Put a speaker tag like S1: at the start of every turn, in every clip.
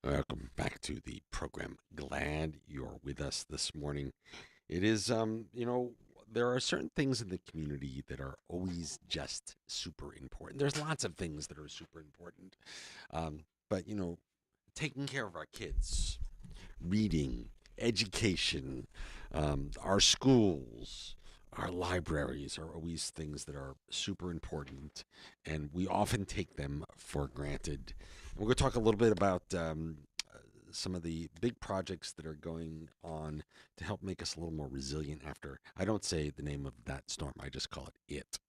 S1: Welcome back to the program. Glad you're with us this morning. It is, there are certain things in the community that are always just super important. There's lots of things that are super important. But, taking care of our kids, reading, education, our schools, our libraries are always things that are super important, and we often take them for granted. We're going to talk a little bit about some of the big projects that are going on to help make us a little more resilient after. I don't say the name of that storm, I just call it it.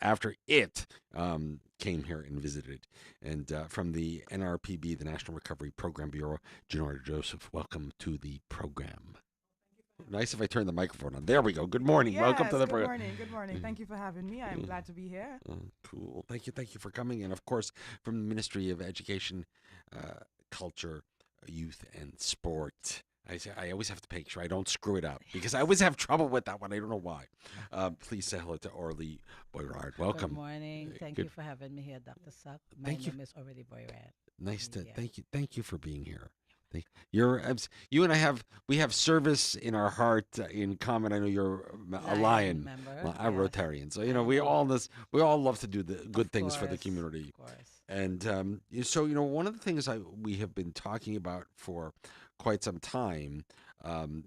S1: After it came here and visited. And from the NRPB, the National Recovery Program Bureau, Genora Joseph, welcome to the program. Nice if I turn the microphone on. There we go. Good morning. Welcome to
S2: Yes,
S1: the
S2: good
S1: program.
S2: morning. Good morning. Thank you for having me. I'm glad to be here.
S1: Cool. Thank you. Thank you for coming. And of course, from the Ministry of Education, Culture, Youth, and Sport. I always have to make sure I don't screw it up because I always have trouble with that one. I don't know why. Please say hello to Oralie Boirard.
S3: Good
S1: Welcome.
S3: morning. Thank
S1: Good.
S3: you for having me here, Dr. Suck. My
S1: Thank you.
S3: name is Oralie Boirard.
S1: Nice to
S3: Yeah.
S1: thank you. Thank you for being here. You and I have service in our heart in common. I know you're a
S3: Lion
S1: lion,
S3: member.
S1: a
S3: Yes.
S1: Rotarian. So
S3: I know.
S1: we all love to do the good
S3: Of
S1: things for the
S3: course.
S1: community.
S3: Of course.
S1: And so one of the things we have been talking about for quite some time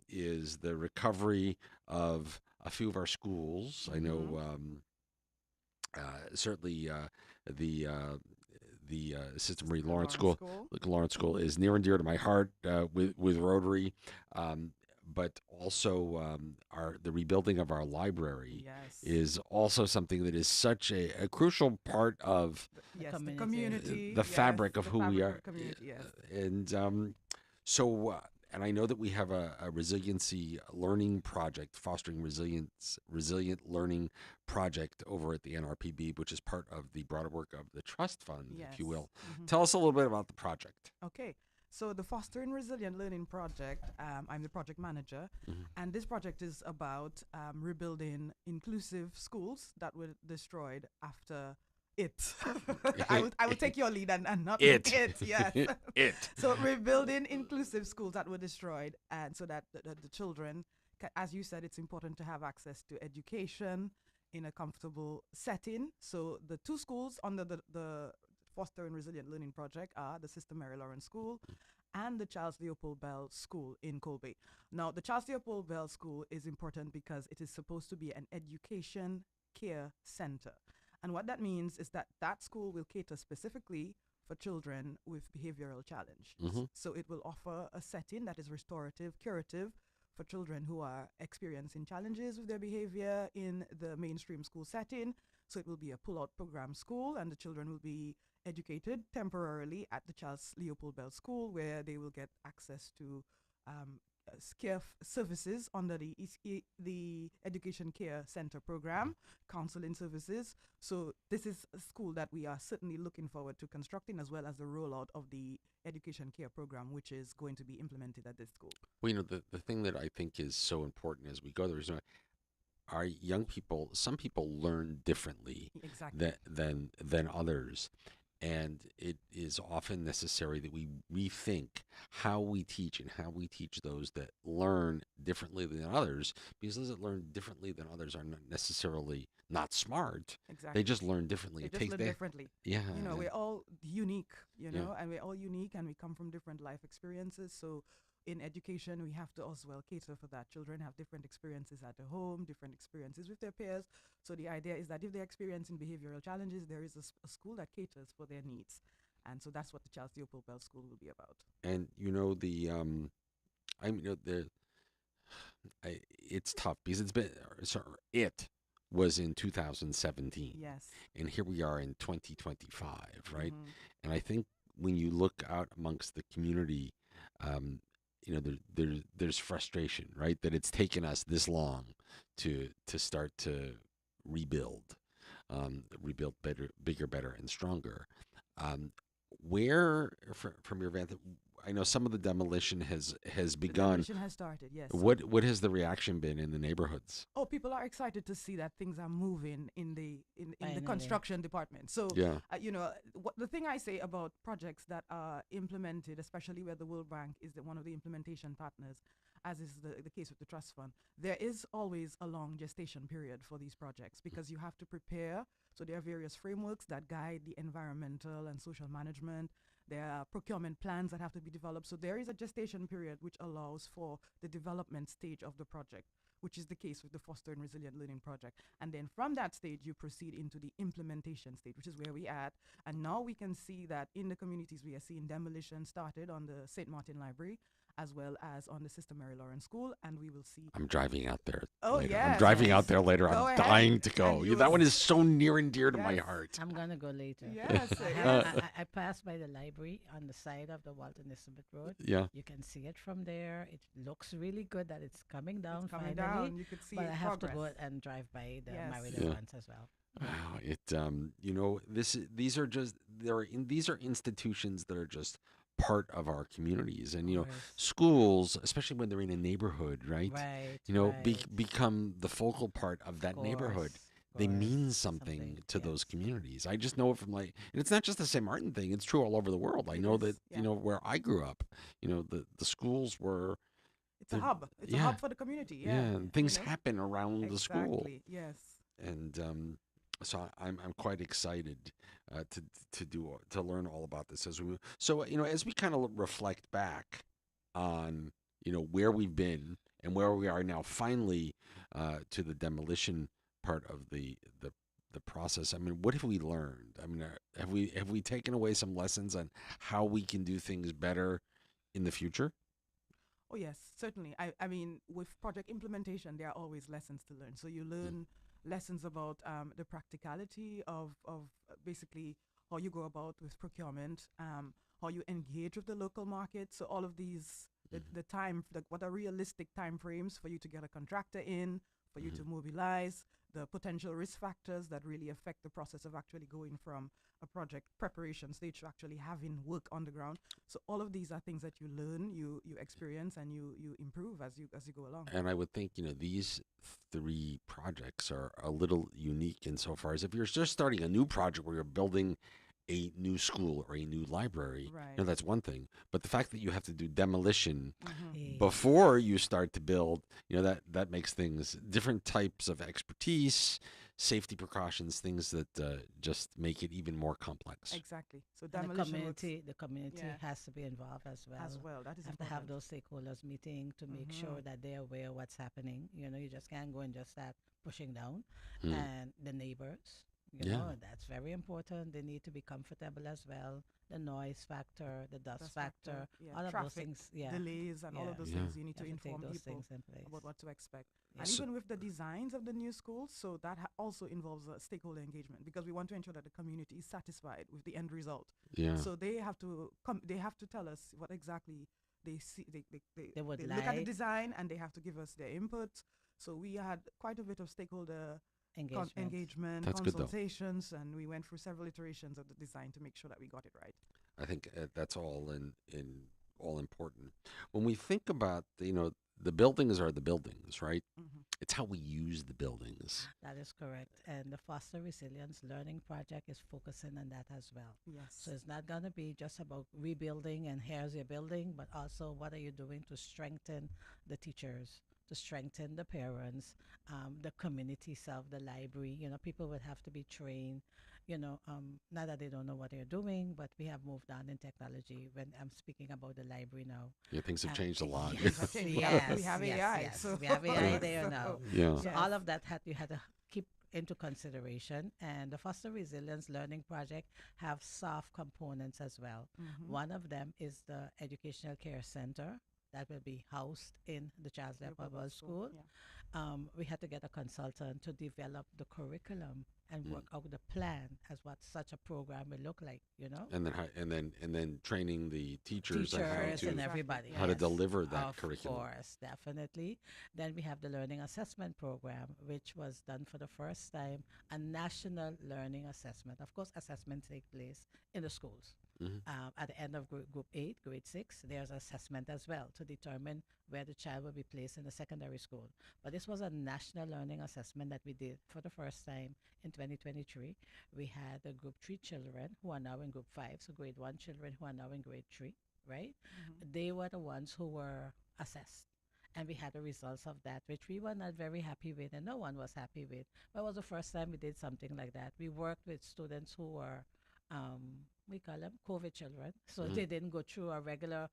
S1: is the recovery of a few of our schools. I
S2: Mm-hmm.
S1: know certainly the Sister Marie
S2: The
S1: Lawrence
S2: Lawrence
S1: School.
S2: School.
S1: The Lawrence School is near and dear to my heart with Rotary, but also our the rebuilding of our library
S2: Yes.
S1: is also something that is such a crucial part of
S3: The
S2: Yes, the
S3: community.
S2: community.
S1: the
S2: Yes,
S1: fabric of
S2: the
S1: who we
S2: fabric
S1: are.
S2: of community. Yes.
S1: And so, and I know that we have a resiliency learning project, fostering resilient learning project over at the NRPB, which is part of the broader work of the trust fund, if
S2: Yes.
S1: you will.
S2: Hmm.
S1: Tell us a little bit about the project.
S2: Okay. So the Fostering Resilient Learning Project, I'm the project manager,
S1: Mhm.
S2: and this project is about rebuilding inclusive schools that were destroyed after it. I would take your lead and not
S1: It.
S2: it. Yes.
S1: It.
S2: So rebuilding inclusive schools that were destroyed, and so that the children, as you said, it's important to have access to education in a comfortable setting. So the two schools under the Foster and Resilient Learning Project are the Sister Mary Lawrence School and the Charles Leopold Bell School in Colby. Now, the Charles Leopold Bell School is important because it is supposed to be an education care center. And what that means is that that school will cater specifically for children with behavioral challenges.
S1: Hmm.
S2: So it will offer a setting that is restorative, curative for children who are experiencing challenges with their behavior in the mainstream school setting. So it will be a pull-out program school, and the children will be educated temporarily at the Charles Leopold Bell School, where they will get access to care services under the Education Care Center program, counseling services. So this is a school that we are certainly looking forward to constructing, as well as the rollout of the Education Care program, which is going to be implemented at this school.
S1: Well, the thing that I think is so important as we go there is our young people. Some people learn differently
S2: Exactly.
S1: than others, and it is often necessary that we rethink how we teach and how we teach those that learn differently than others, because those that learn differently than others are not necessarily not smart. They
S2: Exactly.
S1: just learn differently.
S2: They
S1: It
S2: just
S1: takes
S2: learn
S1: that.
S2: differently.
S1: Yeah.
S2: We're all unique,
S1: Yeah.
S2: and we're all unique and we come from different life experiences. So in education, we have to as well cater for that. Children have different experiences at the home, different experiences with their peers. So the idea is that if they're experiencing behavioral challenges, there is a school that caters for their needs. And so that's what the Charles Leopold Bell School will be about.
S1: And the I mean the it's tough because it's been it was in 2017,
S2: Yes.
S1: and here we are in 2025, right?
S2: Mm-hmm.
S1: And I think when you look out amongst the community, um, there's frustration, right? That it's taken us this long to start to rebuild, rebuild better, bigger, better, and stronger. Um, where, from your vantage, I know some of the demolition has
S2: The
S1: begun.
S2: demolition has started, yes.
S1: What has the reaction been in the neighborhoods?
S2: Oh, people are excited to see that things are moving in the
S3: Finally.
S2: construction department. So,
S1: Yeah.
S2: what the thing I say about projects that are implemented, especially where the World Bank is one of the implementation partners, as is the case with the trust fund, there is always a long gestation period for these projects because you have to prepare. So there are various frameworks that guide the environmental and social management. There are procurement plans that have to be developed. So there is a gestation period which allows for the development stage of the project, which is the case with the Foster and Resilient Learning Project. And then from that stage, you proceed into the implementation stage, which is where we at. And now we can see that in the communities, we are seeing demolition started on the St. Martin Library, as well as on the Sister Mary Lawrence School, and we will see.
S1: I'm driving out there.
S2: Oh,
S1: later.
S2: yes,
S1: I'm driving
S2: yes.
S1: out there later.
S2: Go
S1: I'm
S2: ahead.
S1: dying to go.
S2: And
S1: Yeah,
S2: you
S1: that
S2: will
S1: one is so near and dear to my
S2: Yes.
S1: heart.
S3: I'm gonna go later.
S2: Yes,
S3: I,
S2: yes.
S3: I passed by the library on the side of the Walter Nisbet Road.
S1: Yeah.
S3: You can see it from there. It looks really good that it's coming down
S2: It's coming
S3: finally.
S2: down. You could see
S3: But I have to
S2: progress.
S3: go and drive by the
S2: Yes.
S3: Marida
S1: Yeah.
S3: ones as well.
S1: Wow, these are just these are institutions that are just part of our communities, and
S3: Course.
S1: schools, especially when they're in a neighborhood, right?
S3: Right.
S1: Be,
S3: right.
S1: become the focal part of that neighborhood. They mean something to those
S3: yes.
S1: communities. I just know it from and it's not just the St. Martin thing. It's true all over the world. I
S2: It
S1: know
S2: is,
S1: that
S2: yeah.
S1: where I grew up, the schools were
S2: It's a
S1: the-
S2: hub. It's a
S1: yeah.
S2: hub for the community. Yeah.
S1: and things
S2: you know?
S1: happen around the school.
S2: Exactly. Yes.
S1: And so I'm quite excited to learn all about this as we move. So as we kind of reflect back on where we've been and where we are now, finally to the demolition part of the process. I mean, what have we learned? I mean, have we taken away some lessons on how we can do things better in the future?
S2: Oh yes, certainly. I mean, with project implementation, there are always lessons to learn. So you learn lessons about the practicality of basically how you go about with procurement, how you engage with the local market. So all of these, the time, what are realistic time frames for you to get a contractor in, for you to mobilize, the potential risk factors that really affect the process of actually going from a project preparation stage to actually having work on the ground. So all of these are things that you learn, you experience, and you improve as you go along.
S1: And I would think, these three projects are a little unique insofar as if you're just starting a new project where you're building a new school or a new library,
S2: Right.
S1: that's one thing. But the fact that you have to do demolition
S3: Yeah.
S1: before you start to build, that makes things different types of expertise, safety precautions, things that just make it even more complex.
S2: Exactly. So
S3: And the
S2: demolition works
S3: community
S2: Yeah.
S3: has to be involved as well.
S2: as well. That is
S3: Have to have
S2: important.
S3: those stakeholders meeting to make sure that they're aware of what's happening. You just can't go and just start pushing down.
S1: Mm.
S3: And the neighbors,
S1: Yeah.
S3: that's very important. They need to be comfortable as well. The noise factor, the dust factor,
S2: yeah.
S3: all of those
S2: Traffic
S3: things. Yeah.
S2: delays and all of
S3: Yeah.
S2: those
S1: Yeah.
S2: things you need to
S3: You have take
S2: inform
S3: those
S2: people
S3: things in place.
S2: about what to expect.
S3: Yeah.
S2: And
S1: So-
S2: even with the designs of the new schools, so that also involves stakeholder engagement because we want to ensure that the community is satisfied with the end result.
S1: Yeah.
S2: So they have to they have to tell us what exactly they see.
S3: They would
S2: look at the
S3: like.
S2: design and they have to give us their input. So we had quite a bit of stakeholder engagement,
S1: That's good, though.
S2: consultations, and we went through several iterations of the design to make sure that we got it right.
S1: I think that's all all important. When we think about the buildings are the buildings, right?
S2: Mm-hmm.
S1: It's how we use the buildings.
S3: That is correct. And the Foster Resilience Learning Project is focusing on that as well.
S2: Yes.
S3: So it's not going to be just about rebuilding and here's your building, but also what are you doing to strengthen the teachers, to strengthen the parents, the community self, the library. People would have to be trained. Not that they don't know what they're doing, but we have moved on in technology. When I'm speaking about the library now,
S1: Yeah, things have changed a lot.
S2: Things have changed. We have
S3: yes,
S2: AI,
S3: yes.
S2: so-
S3: We have AI there
S2: so-
S3: now.
S1: Yeah.
S3: So
S2: Yes.
S3: all of that you had to keep into consideration. And the Foster Resilience Learning Project have soft components as well.
S2: Mhm.
S3: One of them is the Educational Care Center that will be housed in the Charles Leopold World School.
S2: Yeah.
S3: We had to get a consultant to develop the curriculum and work out the plan as what such a program will look like.
S1: And then training the teachers on how
S3: Teachers
S1: to
S3: and everybody.
S1: how to
S3: yes.
S1: deliver that
S3: Of
S1: curriculum.
S3: course, definitely. Then we have the learning assessment program, which was done for the first time, a national learning assessment. Of course, assessments take place in the schools.
S1: Hmm.
S3: At the end of group 8, grade 6, there's assessment as well to determine where the child will be placed in the secondary school. But this was a national learning assessment that we did for the first time in 2023. We had the group 3 children who are now in group 5, so grade 1 children who are now in grade 3, right?
S2: Mm-hmm.
S3: They were the ones who were assessed. And we had the results of that, which we were not very happy with, and no one was happy with. But it was the first time we did something like that. We worked with students who were, we call them COVID children, so
S1: Hmm.
S3: they didn't go through a regular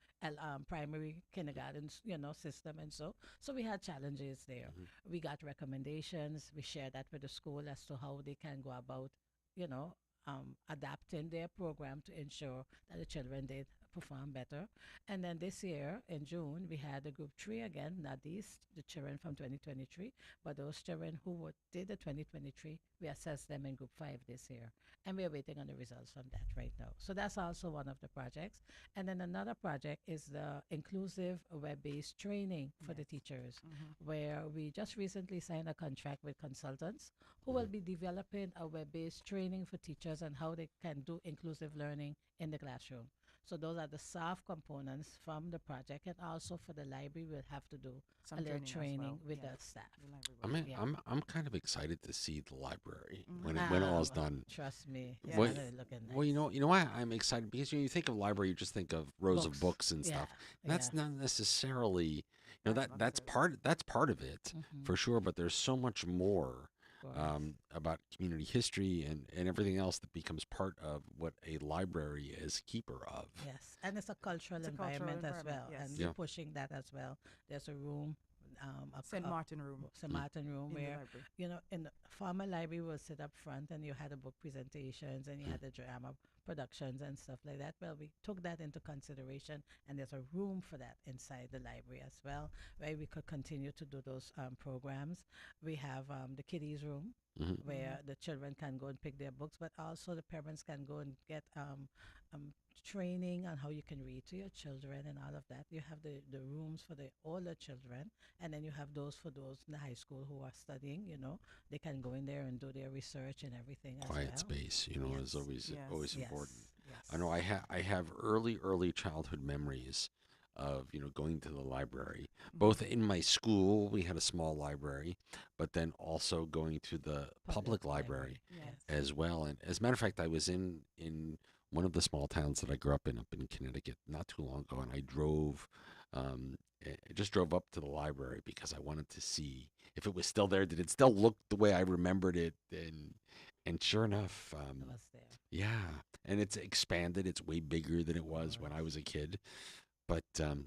S3: primary kindergarten, system, and so we had challenges there.
S1: Hmm.
S3: We got recommendations. We shared that with the school as to how they can go about, you know, adapting their program to ensure that the children did perform better. And then this year in June, we had the group 3 again, not these, the children from 2023, but those children who did the 2023, we assessed them in group 5 this year. And we're waiting on the results from that right now. So that's also one of the projects. And then another project is the inclusive web-based training for the
S2: Yes.
S3: teachers,
S2: Mm-hmm.
S3: where we just recently signed a contract with consultants who
S1: Hmm.
S3: will be developing a web-based training for teachers on how they can do inclusive learning in the classroom. So those are the soft components from the project, and also for the library, we'll have to do
S2: Some
S3: a little
S2: training as
S3: training
S2: well.
S3: with
S2: Yes.
S3: the staff.
S2: The library
S1: I
S2: board.
S1: mean,
S3: Yeah.
S1: I'm kind of excited to see the library
S2: Mm-hmm.
S1: when all is done.
S3: Trust me, it's
S1: Well,
S2: Yes.
S3: gonna looking
S1: well,
S3: nice.
S1: you know why I'm excited, because you think of library, you just think of rows of
S3: Books,
S1: books and
S3: yeah,
S1: stuff.
S3: yeah.
S1: That's not necessarily,
S2: That's not
S1: that's
S2: it.
S1: part of it
S3: Mm-hmm.
S1: for sure. But there's so much more
S3: Of course.
S1: about community history and everything else that becomes part of what a library is keeper of.
S3: Yes, and it's a cultural
S2: It's a cultural
S3: environment as
S2: environment.
S3: well,
S2: Yes.
S3: and we're
S1: Yeah.
S3: pushing that as well. There's a room,
S2: St. Martin room
S3: St.
S1: Mm.
S3: Martin room
S2: in the
S3: where
S2: library.
S3: in the former library will sit up front and you had the book presentations and you
S1: Mm.
S3: had the drama productions and stuff like that. Well, we took that into consideration, and there's a room for that inside the library as well, where we could continue to do those programs. We have the kiddies room
S1: Hmm.
S3: where the children can go and pick their books, but also the parents can go and get um, training on how you can read to your children and all of that. You have the rooms for the older children, and then you have those for those in the high school who are studying. They can go in there and do their research and everything as
S1: Quiet
S3: well.
S1: space, is
S3: Yes,
S1: always
S2: Yes.
S3: yes,
S1: important. I know
S3: yes.
S1: I have early childhood memories of going to the library,
S2: Mm-hmm.
S1: both in my school. We had a small library, but then also going to the public library
S2: Yes.
S3: Yes.
S1: as well. And as a matter of fact, I was in one of the small towns that I grew up in Connecticut, not too long ago, and I just drove up to the library because I wanted to see if it was still there. Did it still look the way I remembered it? And sure enough,
S3: It was there.
S1: yeah, and it's expanded. It's way bigger than it
S3: Of
S1: was when I
S3: course.
S1: was a kid. But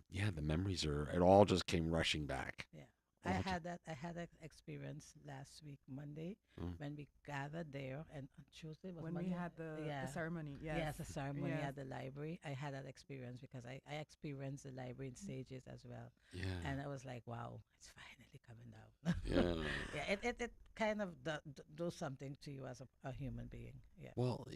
S1: yeah, the memories are. It all just came rushing back.
S3: Yeah.
S1: All ju-
S3: I had that experience last week, Monday,
S1: Mm.
S3: when we gathered there, and on Tuesday was
S2: When we
S3: Monday.
S2: had the
S3: Yeah.
S2: ceremony. Yes.
S3: Yes, the ceremony
S2: Yes.
S3: at the library. I had that experience because I experienced the library in stages as well.
S1: Yeah,
S3: And I was like, wow, it's finally coming down.
S1: yeah.
S3: Yeah, it kind of does something to you as a human being. Yeah.
S1: Well,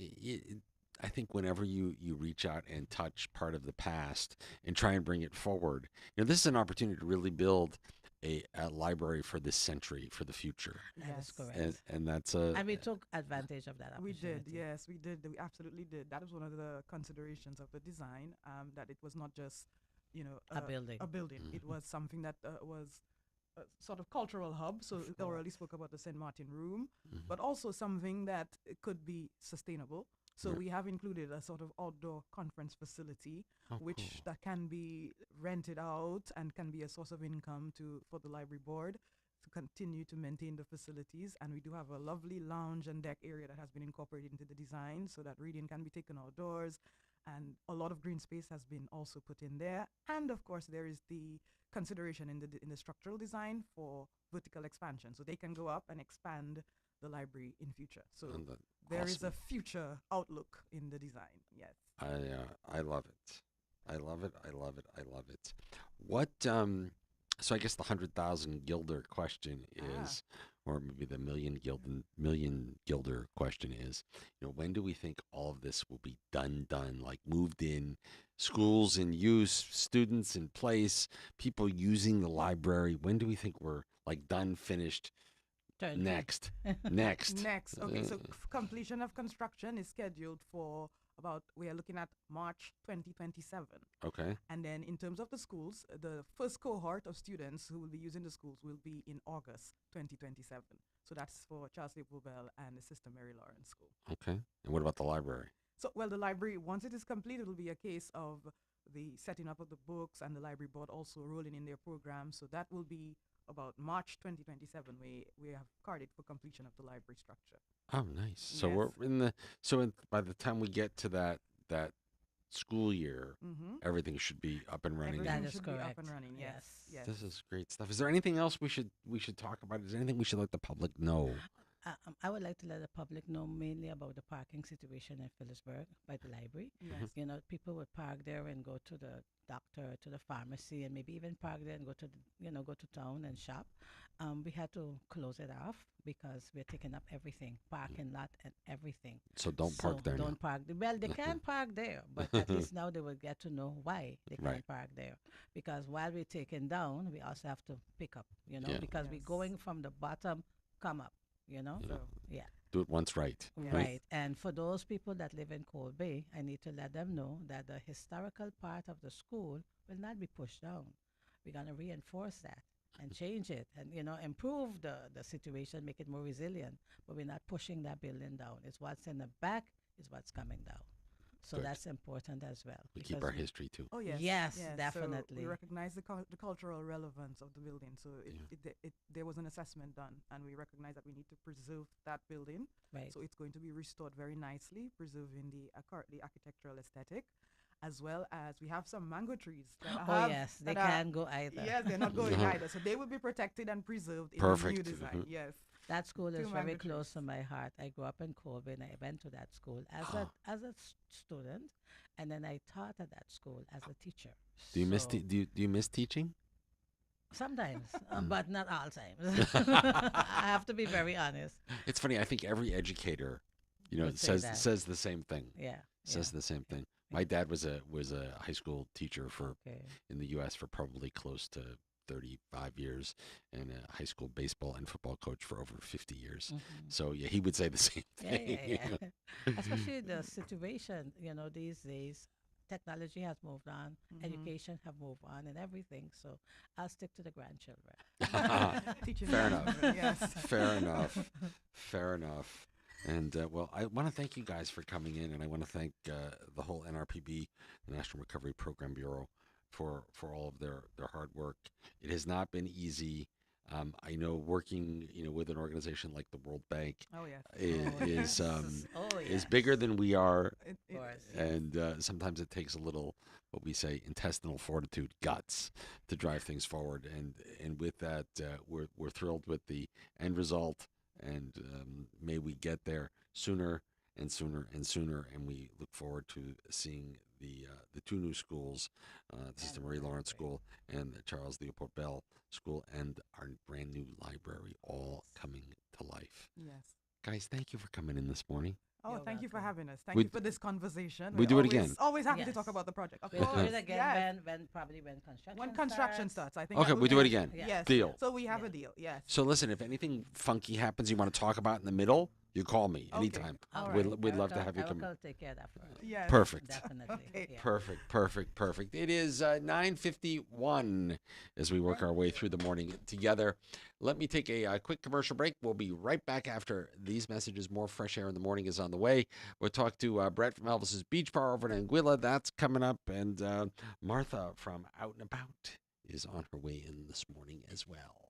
S1: I think whenever you reach out and touch part of the past and try and bring it forward, this is an opportunity to really build a library for this century, for the future,
S3: That is
S2: Yes.
S3: correct.
S1: and that's a
S3: And we took advantage of that
S2: We did,
S3: opportunity.
S2: yes, we did. We absolutely did. That was one of the considerations of the design. That it was not just,
S3: A building.
S2: a building.
S1: Mhm.
S2: It was something that was a sort of cultural hub. So
S3: Of
S2: it already
S3: course.
S2: spoke about the St. Martin Room,
S1: Mhm.
S2: but also something that it could be sustainable. So
S1: Yeah.
S2: we have included a sort of outdoor conference facility,
S1: Oh,
S2: which
S1: cool.
S2: that can be rented out and can be a source of income for the library board to continue to maintain the facilities. And we do have a lovely lounge and deck area that has been incorporated into the design so that reading can be taken outdoors. And a lot of green space has been also put in there. And of course, there is the consideration in the structural design for vertical expansion, so they can go up and expand the library in future. So
S1: And
S2: there is a
S1: awesome.
S2: future outlook in the design. Yes.
S1: I love it. I love it. I love it. I love it. What so I guess the 100,000 guilder question
S2: Ah.
S1: is, or maybe the million guilder question is, when do we think all of this will be done, like moved in, schools in use, students in place, people using the library? When do we think we're like done, finished,
S3: Turnkey.
S1: next, next?
S2: Next, okay, so
S1: Uh,
S2: completion of construction is scheduled for we are looking at March 2027.
S1: Okay.
S2: And then in terms of the schools, the first cohort of students who will be using the schools will be in August 2027. So that's for Charles A. Bell and the Sister Mary Lawrence School.
S1: Okay. And what about the library?
S2: So, well, the library, once it is complete, it will be a case of the setting up of the books and the library board also rolling in their program. So that will be about March 2027. We have carded for completion of the library structure.
S1: Oh, nice. So
S2: Yes.
S1: we're by the time we get to that school year,
S2: Mm-hmm.
S1: everything should be up and running.
S2: Everything
S3: That is
S2: should be up
S3: correct.
S2: and running. Yes.
S3: Yes.
S2: Yes.
S1: This is great stuff. Is there anything else we should talk about? Is there anything we should let the public know?
S3: I would like to let the public know mainly about the parking situation in Phillipsburg by the library.
S2: Yes.
S3: You know, people would park there and go to the doctor, to the pharmacy, and maybe even park there and go to go to town and shop. We had to close it off because we're taking up everything, parking lot and everything.
S1: So don't park there now.
S3: Don't park. Well, they can park there, but at least now they will get to know why they
S1: Right.
S3: can't park there. Because while we're taking down, we also have to pick up.
S1: Yeah.
S3: Because we're
S2: Yes.
S3: going from the bottom, come up.
S2: So,
S3: Yeah.
S1: Do it once right.
S2: Yes.
S3: Right. And for those people that live in Cold Bay, I need to let them know that the historical part of the school will not be pushed down. We're going to reinforce that and change it and, improve the situation, make it more resilient. But we're not pushing that building down. It's what's in the back is what's coming down. So
S1: Good.
S3: that's important as well.
S1: We keep
S3: because
S1: our history too.
S2: oh yes.
S3: Yes,
S2: So
S3: definitely.
S2: we recognize the cultural relevance of the building. So there was an assessment done, and we recognize that we need to preserve that building.
S3: Right.
S2: So it's going to be restored very nicely, preserving the architectural aesthetic, as well as we have some mango trees. That
S3: Oh,
S2: have-
S3: yes. They
S2: that are-
S3: can go either.
S2: Yes, they're not going
S1: Uh-huh.
S2: either. So they will be protected and preserved in
S1: Perfect.
S2: the new design.
S1: Mhm.
S2: Yes.
S3: That school is
S2: Two
S3: very
S2: mango
S3: close
S2: trees.
S3: to my heart. I grew up in Colby and I went to that school as
S1: Ah.
S3: a student, and then I taught at that school as a teacher.
S1: Do you miss
S3: So,
S1: do you miss teaching?
S3: sometimes,
S1: Mm.
S3: but not all times. I have to be very honest.
S1: It's funny. I think every educator,
S3: Would say
S1: says
S3: that.
S1: says the same thing.
S3: Yeah.
S1: Says the same thing. My dad was a high school teacher for
S3: Okay.
S1: in the U.S. for probably close to 35 years, and a high school baseball and football coach for over 50 years.
S3: Mhm.
S1: So yeah, he would say the same
S3: Yeah,
S1: thing.
S3: yeah, yeah. Especially the situation, these days, technology has moved on,
S2: Mhm.
S3: education have moved on, and everything. So I'll stick to the grandchildren.
S2: Teaching
S1: Fair
S2: the
S1: enough.
S2: children, Yes.
S1: Fair enough. Fair enough. And well, I want to thank you guys for coming in, and I want to thank the whole NRPB, the National Recovery Program Bureau, for all of their hard work. It has not been easy. I know working with an organization like the World Bank
S2: Oh yes.
S1: is
S3: Yes.
S1: bigger than we are,
S2: It-
S3: Of course.
S1: and sometimes it takes a little, what we say, intestinal fortitude, guts, to drive things forward. And with that, we're thrilled with the end result, and may we get there sooner and sooner and sooner. And we look forward to seeing the two new schools, the Sister
S3: And
S1: Mary
S3: the
S1: Lawrence
S3: library.
S1: School and the Charles Leopold Bell School, and our brand new library all coming to life.
S2: Yes.
S1: Guys, thank you for coming in this morning.
S2: Oh,
S3: You're
S2: thank you for
S3: welcome.
S2: having us. Thank
S1: We
S2: you for this conversation.
S1: we
S2: We're
S1: do it
S2: always-
S1: again.
S2: Always happy to talk
S3: Yes.
S2: about the project. Of
S3: We'll do
S2: course.
S3: it again
S2: Yes.
S3: when construction
S2: When construction starts, I think.
S1: Okay,
S2: that
S1: we
S2: would
S1: do
S2: be-
S1: it again.
S3: Yeah.
S2: Yes.
S1: Deal.
S2: So we have
S3: Yeah.
S2: a deal. Yes.
S1: So listen, if anything funky happens you want to talk about in the middle, you call me
S2: Okay.
S1: anytime.
S2: All
S1: We'd,
S2: right.
S1: we'd love to have you
S3: I
S1: come.
S3: will take care of that for you.
S2: Yes.
S1: Perfect.
S3: Definitely.
S2: Okay.
S3: Yeah.
S1: Perfect. It is 9:51 as we work our way through the morning together. Let me take a quick commercial break. We'll be right back after these messages. More Fresh Air in the Morning is on the way. We'll talk to Brett from Elvis's Beach Bar over in Anguilla. That's coming up. And Martha from Out and About is on her way in this morning as well.